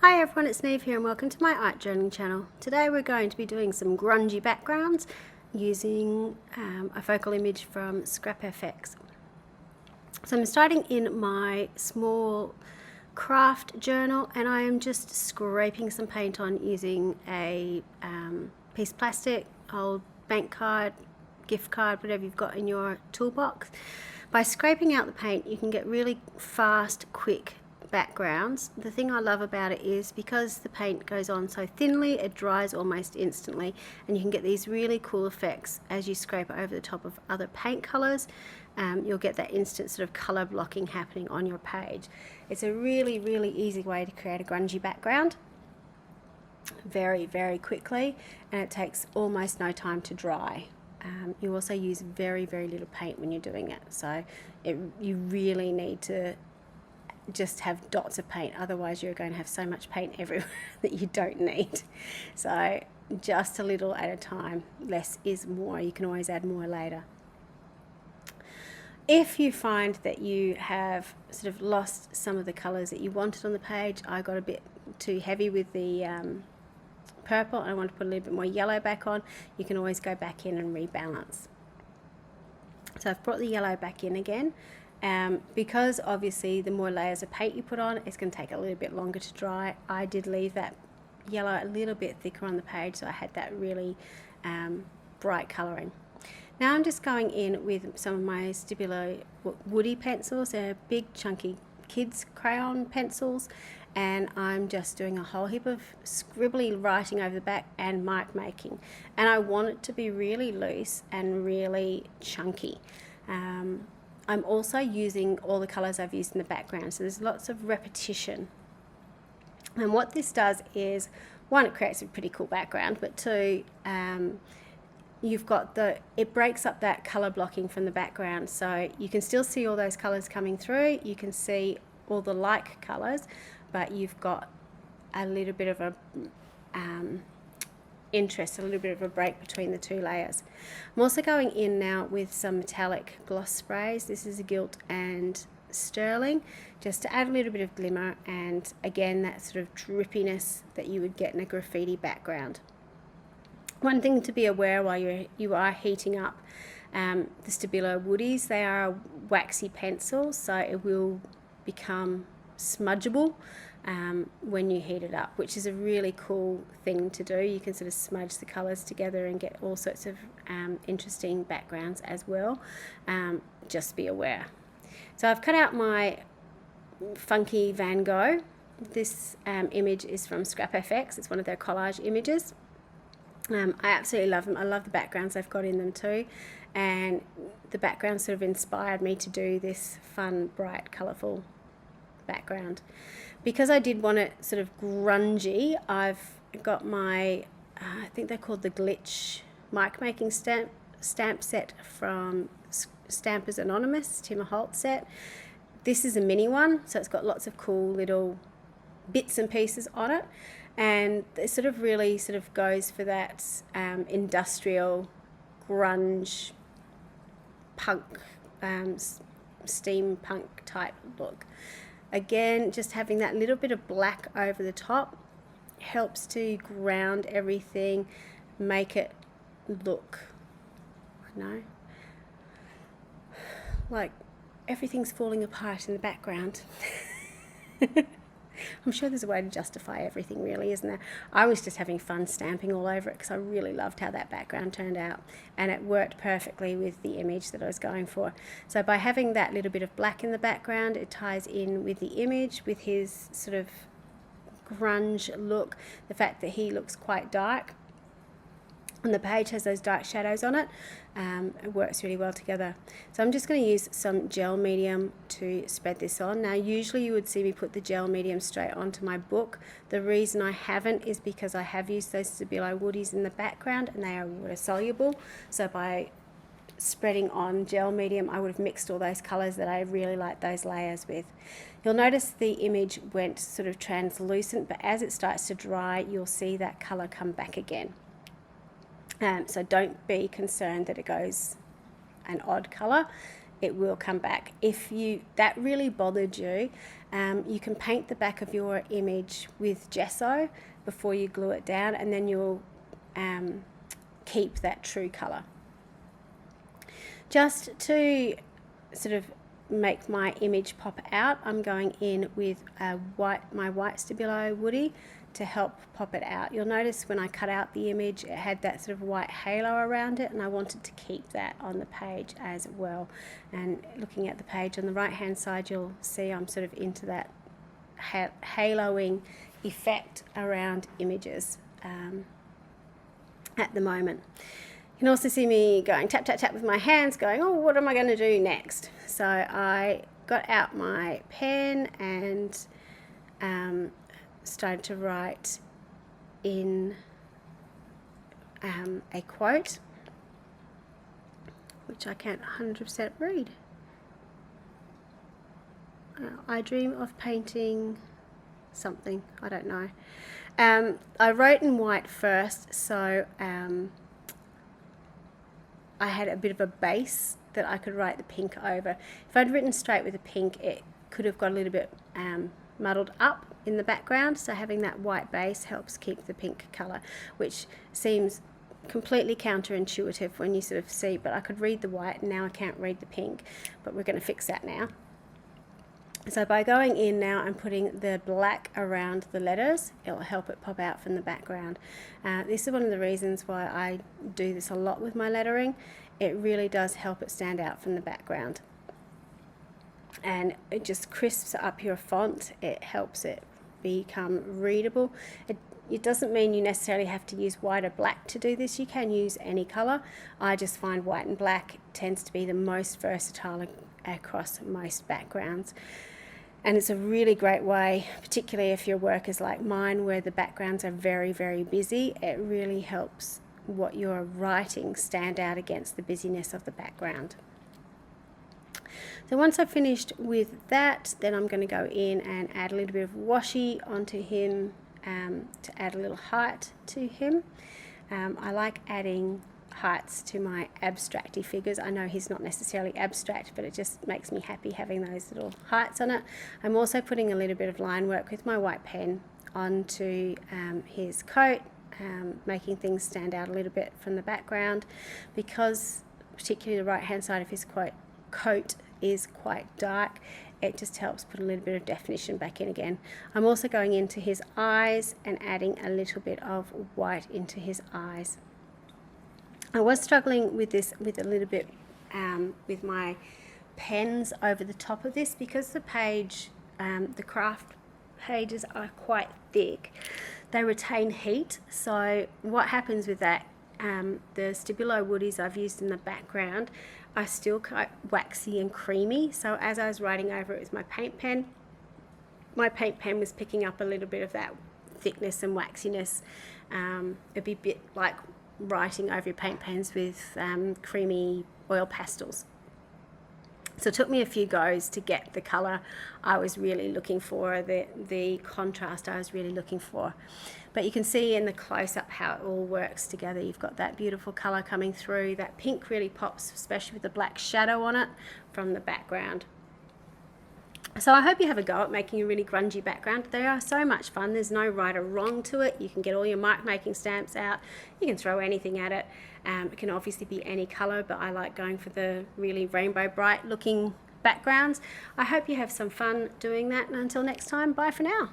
Hi everyone, it's Niamh here and welcome to my art journaling channel. Today we're going to be doing some grungy backgrounds using a focal image from ScrapFX. So I'm starting in my small craft journal and I am just scraping some paint on using a piece of plastic, old bank card, gift card, whatever you've got in your toolbox. By scraping out the paint you can get really fast, quick backgrounds. The thing I love about it is because the paint goes on so thinly, it dries almost instantly, and you can get these really cool effects as you scrape over the top of other paint colors. You'll get that instant sort of color blocking happening on your page. It's a really easy way to create a grungy background very quickly, and it takes almost no time to dry. You also use very little paint when you're doing it, so you really need to just have dots of paint, otherwise you're going to have so much paint everywhere that you don't need. So just a little at a time, less is more. You can always add more later. If you find that you have sort of lost some of the colors that you wanted on the page, I got a bit too heavy with the purple and I want to put a little bit more yellow back on, you can always go back in and rebalance. So I've brought the yellow back in again. Because obviously the more layers of paint you put on, it's going to take a little bit longer to dry. I did leave that yellow a little bit thicker on the page, so I had that really bright colouring. Now I'm just going in with some of my Stabilo woody pencils. They're big chunky kids crayon pencils, and I'm just doing a whole heap of scribbly writing over the back and mark making, and I want it to be really loose and really chunky. I'm also using all the colours I've used in the background, so there's lots of repetition. And what this does is, one, it creates a pretty cool background, but two, you've got it breaks up that colour blocking from the background, so you can still see all those colours coming through, you can see all the like colours, but you've got a little bit of a interest, a little bit of a break between the two layers. I'm also going in now with some metallic gloss sprays. This is a gilt and sterling, just to add a little bit of glimmer and again that sort of drippiness that you would get in a graffiti background. One thing to be aware while you are heating up the Stabilo woodies, they are a waxy pencil, so it will become smudgeable when you heat it up, which is a really cool thing to do. You can sort of smudge the colours together and get all sorts of interesting backgrounds as well. Just be aware. So I've cut out my funky Van Gogh. This image is from ScrapFX. It's one of their collage images. I absolutely love them. I love the backgrounds they've got in them too, and the background sort of inspired me to do this fun, bright, colourful background. Because I did want it sort of grungy, I've got my I think they're called the Glitch mark making stamp set from Stampers Anonymous, Tim Holt set. This is a mini one, so it's got lots of cool little bits and pieces on it, and it sort of really sort of goes for that industrial grunge punk steampunk type look. Again, just having that little bit of black over the top helps to ground everything, make it look, like everything's falling apart in the background. I'm sure there's a way to justify everything, really, isn't there? I was just having fun stamping all over it because I really loved how that background turned out, and it worked perfectly with the image that I was going for. So by having that little bit of black in the background, it ties in with the image, with his sort of grunge look, the fact that he looks quite dark and the page has those dark shadows on it. It works really well together. So I'm just going to use some gel medium to spread this on. Now usually you would see me put the gel medium straight onto my book. The reason I haven't is because I have used those Stabilo woodies in the background and they are water soluble. So by spreading on gel medium I would have mixed all those colours that I really like those layers with. You'll notice the image went sort of translucent, but as it starts to dry you'll see that colour come back again. So don't be concerned that it goes an odd colour. it will come back. If that really bothered you, you can paint the back of your image with gesso before you glue it down, and then you'll keep that true colour. Just to sort of make my image pop out, I'm going in with my white Stabilo woody to help pop it out. You'll notice when I cut out the image, it had that sort of white halo around it, and I wanted to keep that on the page as well. And looking at the page on the right hand side, you'll see I'm sort of into that haloing effect around images at the moment. You can also see me going tap, tap, tap with my hands, going, oh, what am I going to do next? So I got out my pen and started to write in a quote, which I can't 100% read. I dream of painting something, I don't know. I wrote in white first, so I had a bit of a base that I could write the pink over. If I'd written straight with the pink, it could have got a little bit muddled up in the background, so having that white base helps keep the pink colour, which seems completely counterintuitive when you sort of see, but I could read the white and now I can't read the pink, but we're going to fix that now. So by going in now and putting the black around the letters, it'll help it pop out from the background. This is one of the reasons why I do this a lot with my lettering. It really does help it stand out from the background. And it just crisps up your font. It helps it become readable. It doesn't mean you necessarily have to use white or black to do this. You can use any colour. I just find white and black tends to be the most versatile across most backgrounds. And it's a really great way, particularly if your work is like mine, where the backgrounds are very, very busy. It really helps what you're writing stand out against the busyness of the background. So once I've finished with that, then I'm going to go in and add a little bit of washi onto him to add a little height to him. I like adding heights to my abstracty figures. I know he's not necessarily abstract, but it just makes me happy having those little heights on it. I'm also putting a little bit of line work with my white pen onto his coat, making things stand out a little bit from the background, because particularly the right hand side of his coat is quite dark. It just helps put a little bit of definition back in again. I'm also going into his eyes and adding a little bit of white into his eyes. I was struggling with this with a little bit with my pens over the top of this, because the page, the craft pages are quite thick. They retain heat, so what happens with that, the Stabilo woodies I've used in the background are still quite waxy and creamy, so as I was writing over it with my paint pen was picking up a little bit of that thickness and waxiness. It'd be a bit like writing over your paint pens with creamy oil pastels. So it took me a few goes to get the colour I was really looking for, the contrast I was really looking for. But you can see in the close-up how it all works together. You've got that beautiful colour coming through. That pink really pops, especially with the black shadow on it from the background. So I hope you have a go at making a really grungy background. They are so much fun. There's no right or wrong to it. You can get all your mark making stamps out. You can throw anything at it. It can obviously be any colour, but I like going for the really rainbow bright looking backgrounds. I hope you have some fun doing that, and until next time, bye for now.